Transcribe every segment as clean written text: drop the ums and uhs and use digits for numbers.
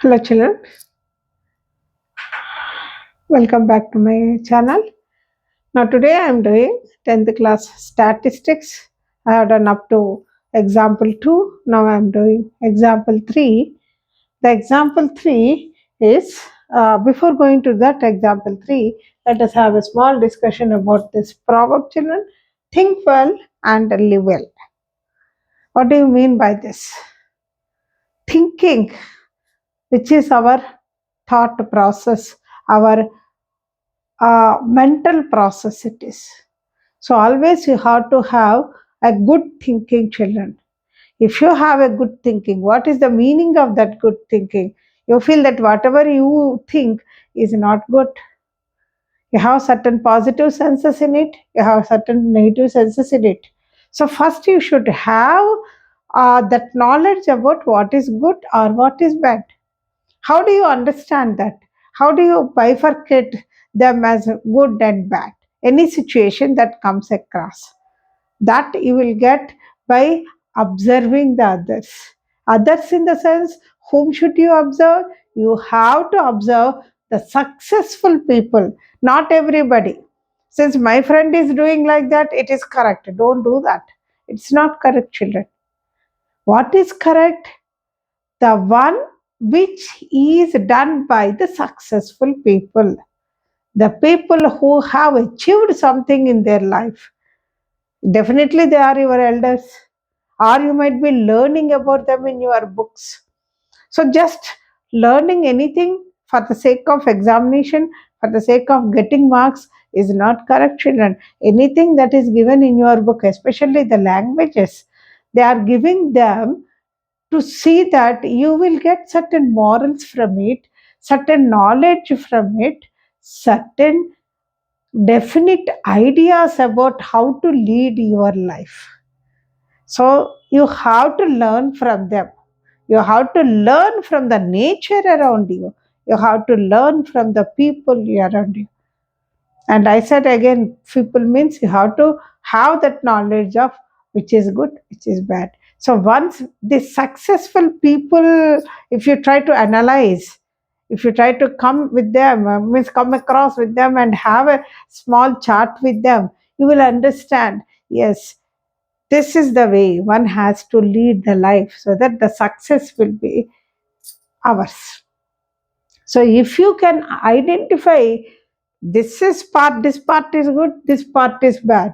Hello children, welcome back to my channel. Now today I am doing 10th class statistics. I have done up to example 2. Now I am doing example 3. The example 3 is, before going to that example 3, let us have a small discussion about this proverb children. Think well and live well. What do you mean by this? Thinking, which is our thought process, our mental process it is. So always you have to have a good thinking children. If you have a good thinking, what is the meaning of that good thinking? You feel that whatever you think is not good. You have certain positive senses in it, you have certain negative senses in it. So first you should have that knowledge about what is good or what is bad. How do you understand that? How do you bifurcate them as good and bad? Any situation that comes across, that you will get by observing the others. Others, in the sense, whom should you observe? You have to observe the successful people, not everybody. Since my friend is doing like that, it is correct. Don't do that. It's not correct, children. What is correct? The one which is done by the successful people, the people who have achieved something in their life. Definitely they are your elders, or you might be learning about them in your books. So just learning anything for the sake of examination, for the sake of getting marks, is not correct, children. Anything that is given in your book, especially the languages, they are giving them to see that you will get certain morals from it, certain knowledge from it, certain definite ideas about how to lead your life. So you have to learn from them. You have to learn from the nature around you. You have to learn from the people around you. And I said again, people means you have to have that knowledge of which is good, which is bad. So once the successful people, if you try to analyze, if you try to come with them, means come across with them and have a small chat with them, you will understand, yes, this is the way one has to lead the life so that the success will be ours. So if you can identify this part is good, this part is bad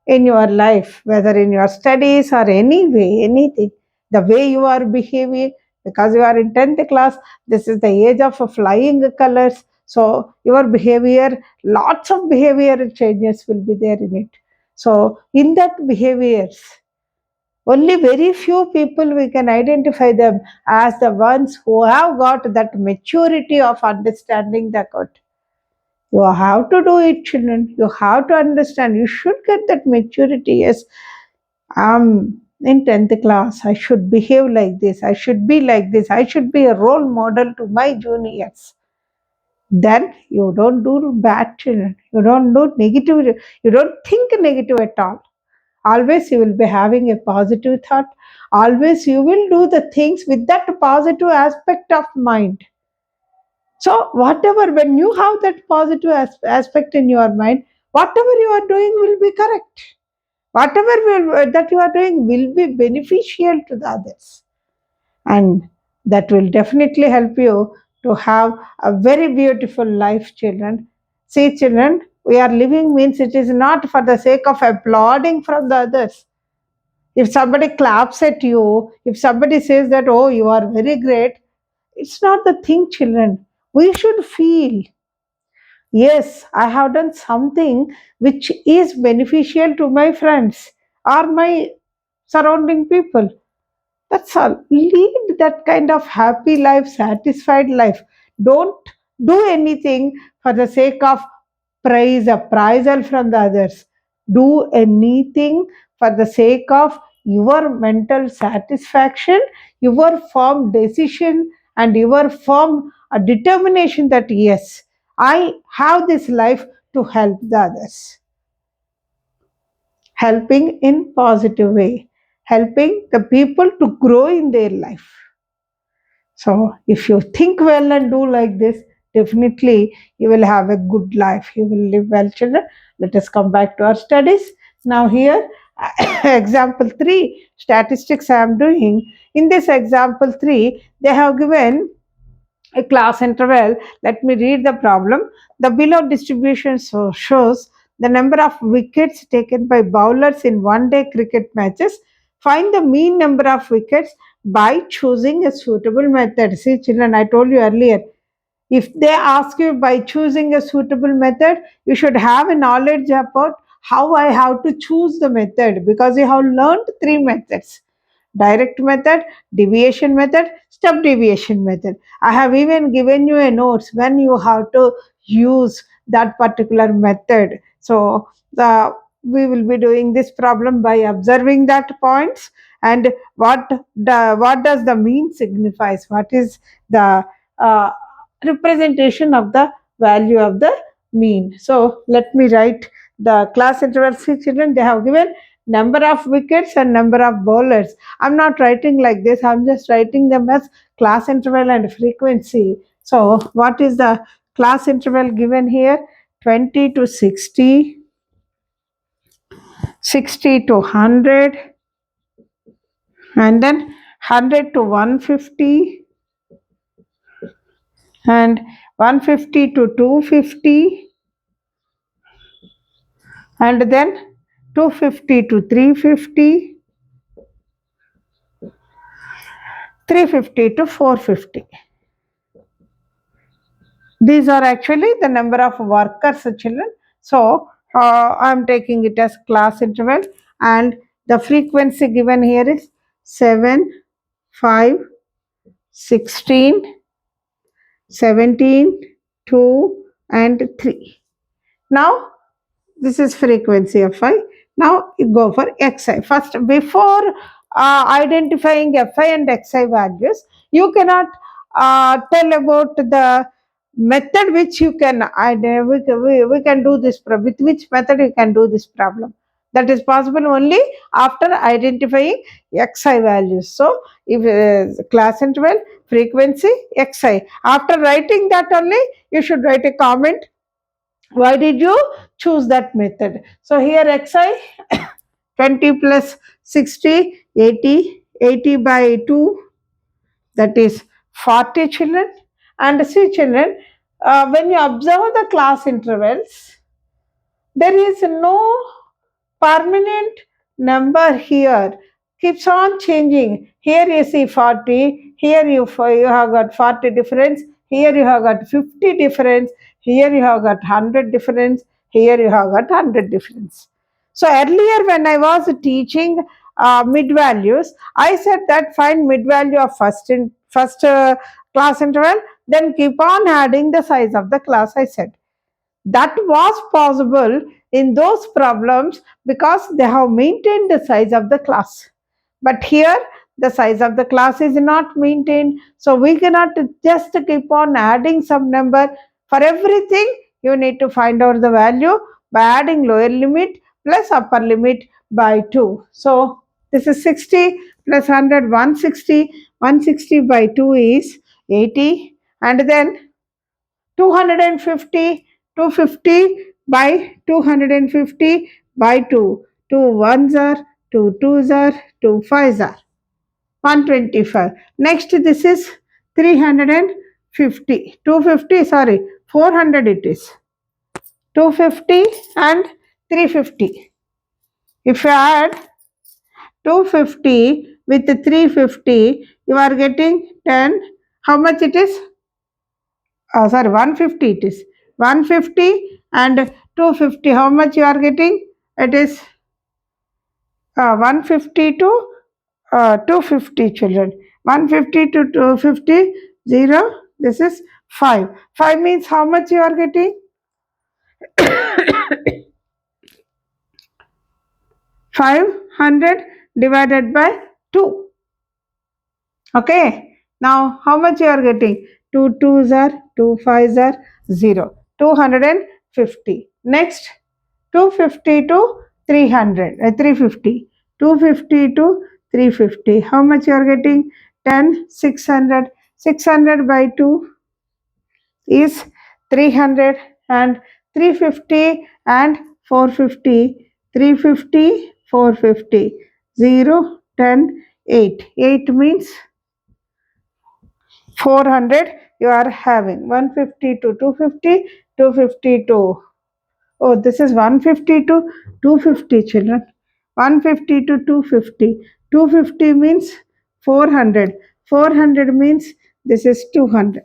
in your life, whether in your studies or any way, anything, the way you are behaving, because you are in 10th class, this is the age of flying colors. So your behavior, lots of behavior changes will be there in it. So in that behaviors, only very few people we can identify them as the ones who have got that maturity of understanding the good. You have to do it, children. You have to understand. You should get that maturity. Yes, I'm in 10th class. I should behave like this. I should be like this. I should be a role model to my juniors. Then you don't do bad, children. You don't do negative. You don't think negative at all. Always you will be having a positive thought. Always you will do the things with that positive aspect of mind. So whatever, when you have that positive aspect in your mind, whatever you are doing will be correct. Whatever that you are doing will be beneficial to the others, and that will definitely help you to have a very beautiful life, children. See, children, we are living means it is not for the sake of applauding from the others. If somebody claps at you, if somebody says that, oh, you are very great, it's not the thing, children. We should feel, yes, I have done something which is beneficial to my friends or my surrounding people. That's all. Lead that kind of happy life, satisfied life. Don't do anything for the sake of praise, appraisal from the others. Do anything for the sake of your mental satisfaction, your firm decision, and your firm determination that yes, I have this life to help the others. Helping in positive way, helping the people to grow in their life. So if you think well and do like this, definitely you will have a good life. You will live well, children. Let us come back to our studies. Now here, example 3, statistics I am doing. In this example 3, they have given a class interval. Let me read the problem. The below distribution shows the number of wickets taken by bowlers in one-day cricket matches. Find the mean number of wickets by choosing a suitable method. See, children, I told you earlier, if they ask you by choosing a suitable method, you should have a knowledge about how I have to choose the method, because you have learned three methods: direct method, deviation method, step deviation method. I have even given you a notes when you have to use that particular method. So the we will be doing this problem by observing that points, and what does the mean signifies, what is the uh, representation of the value of the mean. So let me write the class interval. See, children, they have given number of wickets and number of bowlers. I'm not writing like this, I'm just writing them as class interval and frequency. So what is the class interval given here? 20 to 60, 60 to 100, and then 100 to 150, and 150 to 250, and then 250 to 350, 350 to 450. These are actually the number of workers, children. So I'm taking it as class interval, and the frequency given here is 7, 5, 16, 17, 2, and 3. Now this is frequency of Fi. Now you go for Xi. First, before identifying Fi and Xi values, you cannot tell about the method which you can we can do this with which method you can do this problem. That is possible only after identifying Xi values. So if class interval, frequency, Xi. After writing that only, you should write a comment. Why did you choose that method? So here Xi 20 plus 60, 80, 80 by 2, that is 40, children. And see, children, when you observe the class intervals, there is no permanent number here, keeps on changing. Here you see 40, here you have got 40 difference, here you have got 50 difference, here you have got 100 difference, here you have got 100 difference. So earlier when I was teaching mid values, I said that find mid value of first class interval, then keep on adding the size of the class, I said. That was possible in those problems because they have maintained the size of the class. But here, the size of the class is not maintained. So we cannot just keep on adding some number. For everything, you need to find out the value by adding lower limit plus upper limit by 2. So this is 60 plus 100, 160. 160 by 2 is 80. And then 250, 250 by 250 by 2. 2 ones are, 2 twos are, 2 fives are. 125. Next, this is 350. 250, sorry, 400 it is. 250 and 350. If you add 250 with 350, you are getting 10. How much it is? Sorry, 150 it is. 150 and 250. How much you are getting? It is 150 to 250, children. 150 to 250, 0. This is 5. 5 means how much you are getting? 500 divided by 2. Okay. Now, how much you are getting? 2 twos are, 2 fives are, 0. 250. Next, 250 to 300, 350. 250 to 350. How much you are getting? 10, 600. 600 by 2 is 300, and 350 and 450, 350, 450, 0, 10, 8. 8 means 400 you are having. 150 to 250, 250 to, oh, this is 150 to 250 children. 150 to 250. 250 means 400. 400 means this is 200.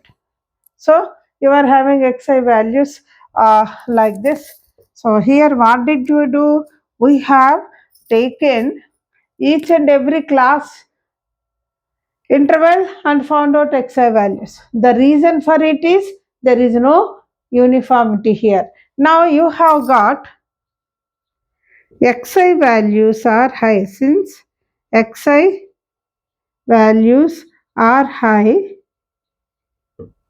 So you are having xi values like this. So here what did you do? We have taken each and every class interval and found out xi values. The reason for it is there is no uniformity here. Now you have got xi values are high. Since xi values are high,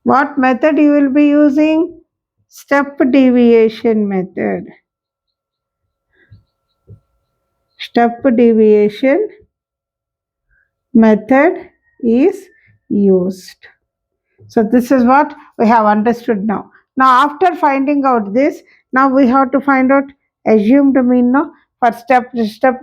what method you will be using? Step deviation method. Step deviation method is used. So this is what we have understood now. Now after finding out this, now we have to find out assumed mean. No? For step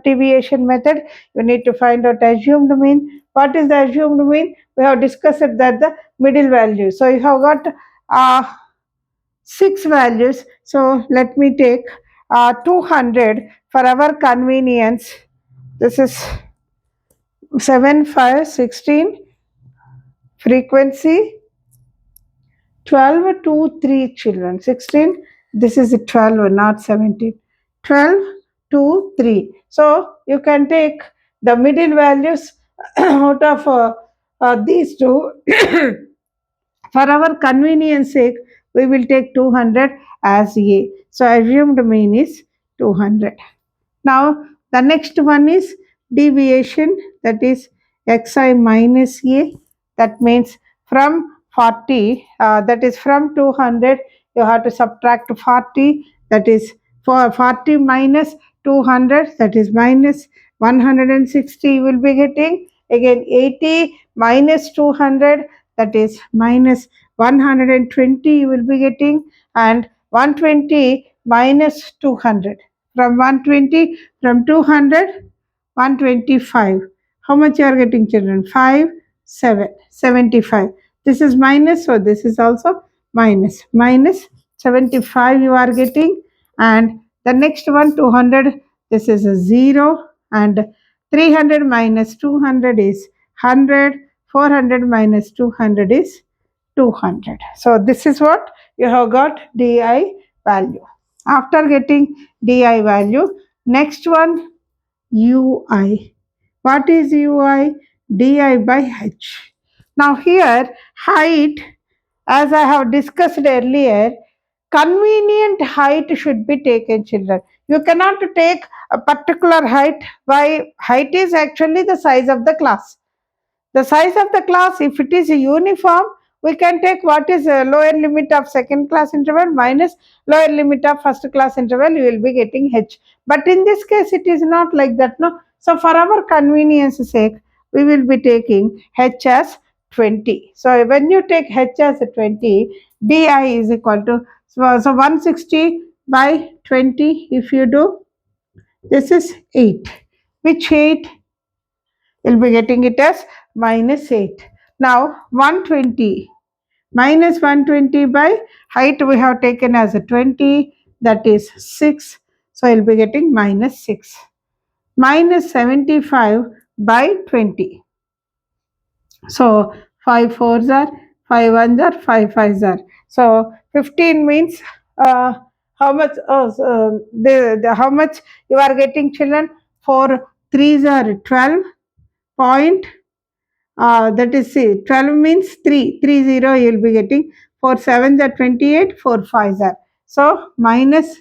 deviation method, you need to find out assumed mean. What is the assumed mean? We have discussed that the middle value. So you have got 6 values. So let me take 200 for our convenience. This is 7, 5, 16, frequency 12 to 3 children. 16, this is 12, not 17. 12 to 3. So you can take the middle values out of these two. For our convenience sake, we will take 200 as A. So assumed mean is 200. Now the next one is deviation, that is xi minus A. That means from 40, that is from 200, you have to subtract 40, that is for 40 minus 200, that is minus 160 you will be getting. Again 80 minus 200, that is minus 120 you will be getting, and 120 minus 200. From 120, from 200, 125. How much you are getting children? 5, 7, 75. This is minus, so this is also minus. Minus 75 you are getting, and the next one 200, this is a 0, and 300 minus 200 is 100, 400 minus 200 is 200. So this is what you have got di value. After getting di value, next one ui. What is ui? Di by h. Now here height, as I have discussed earlier, convenient height should be taken children. You cannot take a particular height. Why? Height is actually the size of the class. The size of the class, if it is uniform, we can take what is a lower limit of second class interval minus lower limit of first class interval, you will be getting h. But in this case, it is not like that. No. So for our convenience sake, we will be taking h as 20. So when you take h as 20, di is equal to, so 160 by 20, if you do, this is 8. Which 8? You'll be getting it as minus 8. Now 120 minus 120 by height we have taken as a 20, that is 6. So you'll be getting minus 6. Minus 75 by 20. So 5 4s are, 5 1s are, 5 5s are. So 15 means how much? Oh, so how much you are getting children? 4 3s are 12 point, that is, see, 12 means 3 3 0 you will be getting. 4 7s are 28, 4 5s are, so minus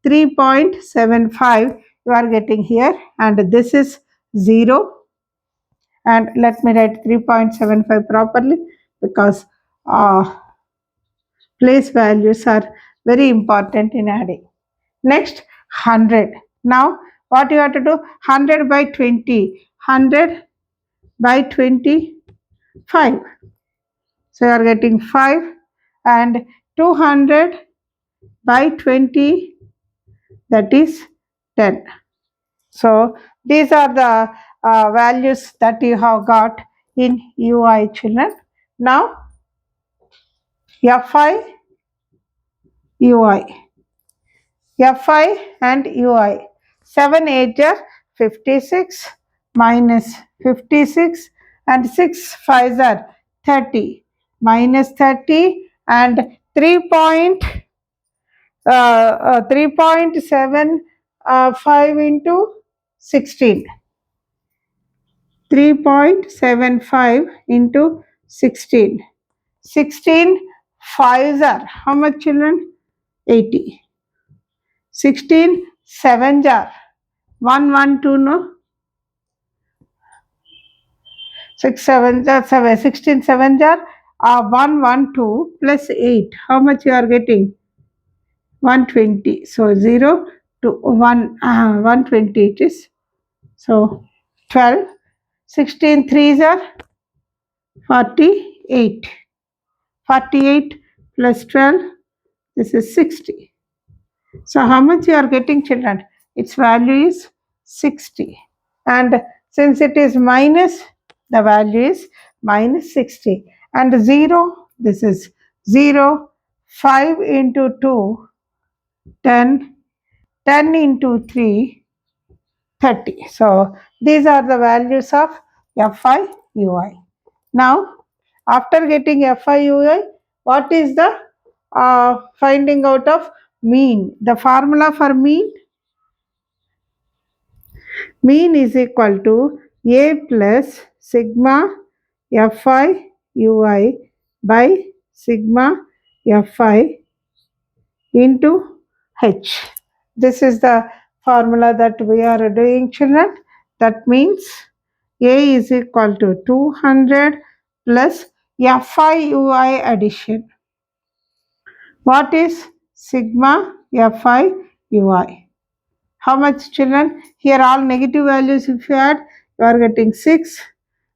3.75 you are getting here, and this is 0. And let me write 3.75 properly, because place values are very important in adding. Next 100. Now what you have to do? 100 by 20, 100 by 25. So you are getting 5, and 200 by 20, that is 10. So these are the values that you have got in UI, children. Now Fi, UI, Fi and UI. 7 8 are 56 minus 56, and 6 5 are 30 minus 30, and 3.75 into 16. 3.75 into 16. 16 fives are how much, children? 80. 16 sevens are 112, no? 6 sevens are 7. 16 sevens are 112 plus 8. How much you are getting? 120. So 0 to 120 it is. So 12. 16 threes are 48. 48 plus 12, this is 60. So how much you are getting, children? Its value is 60. And since it is minus, the value is minus 60. And 0, this is 0. 5 into 2, 10. 10 into 3, 30. So these are the values of Fi, Ui. Now, after getting Fi, Ui, what is the finding out of mean? The formula for mean is equal to A plus sigma Fi Ui by sigma Fi into H. This is the formula that we are doing, children. That means A is equal to 200 plus Fi Ui addition. What is sigma Fi Ui? How much, children? Here all negative values if you add, you are getting 6,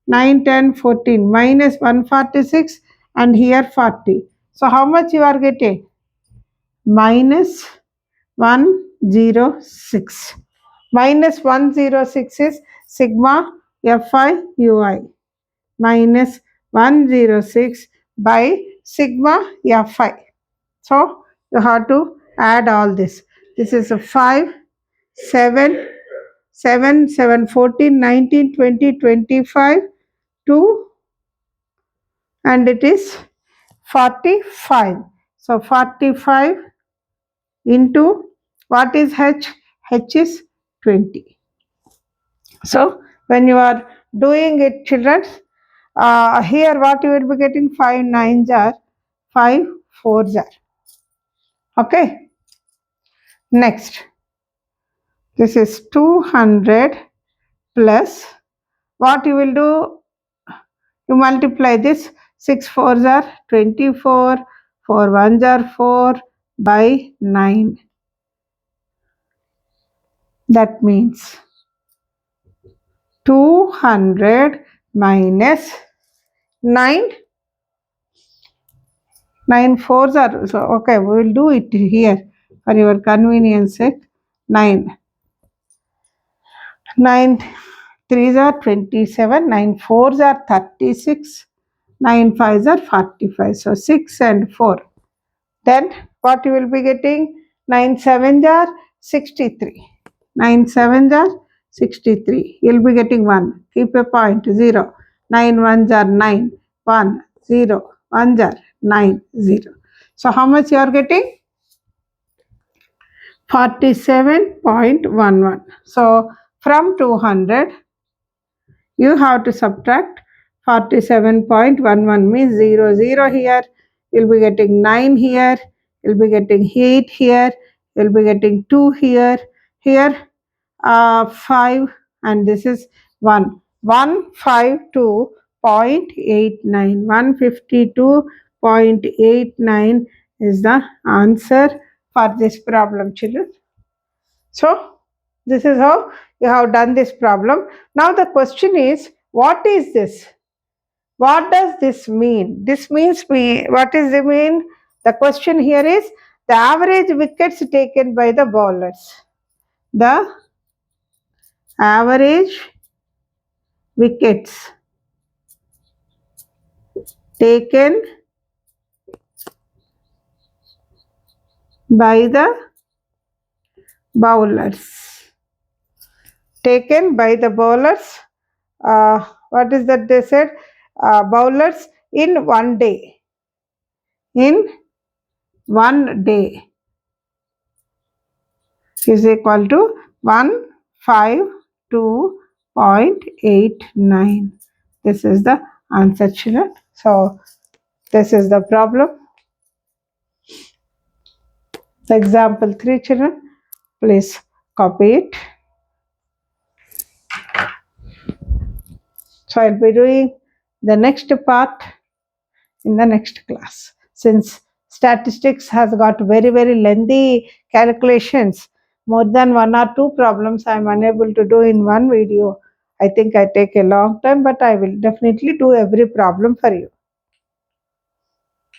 9, 10, 14, minus 146, and here 40. So how much you are getting? Minus 106. Minus 106 is sigma Fi Ui minus 106 by sigma Fi. So you have to add all this. This is a 5, 7, 7, 7, 14, 19, 20, 25, 2, and it is 45. So 45 into what is H? H is 20. So when you are doing it, children, here what you will be getting? 5 9s are 5 4s are. Okay. Next, this is 200 plus what you will do? You multiply this. 6 4s are 24, 4 1s are 4 by 9. That means 200 minus 9. 9 4s are, so okay, we will do it here for your convenience sake. 9 3s are 27, 9 4s are 36, 9 5s are 45. So 6 and 4. Then what you will be getting? 9 7s are 63. 9 7s are 63. You will be getting 1. Keep a point, 0. 9 1s are 9. 1 0. 1s are 9 0. So how much you are getting? 47.11. So from 200, you have to subtract 47.11 means 0 0 here. You'll be getting 9 here. You'll be getting 8 here. You'll be getting 2 here. Here 5, and this is 1. 152.89. 152.89 is the answer for this problem, children. So this is how you have done this problem. Now the question is, what is this? What does this mean? This means what is the mean? The question here is the average wickets taken by the bowlers. The average wickets taken by the bowlers. Taken by the bowlers. What is that they said? Bowlers in one day. In one day is equal to 152.89. This is the answer, children. So this is the problem. Example 3, children. Please copy it. So I'll be doing the next part in the next class. Since statistics has got very, very lengthy calculations, more than 1 or 2 problems I am unable to do in one video. I think I take a long time, but I will definitely do every problem for you.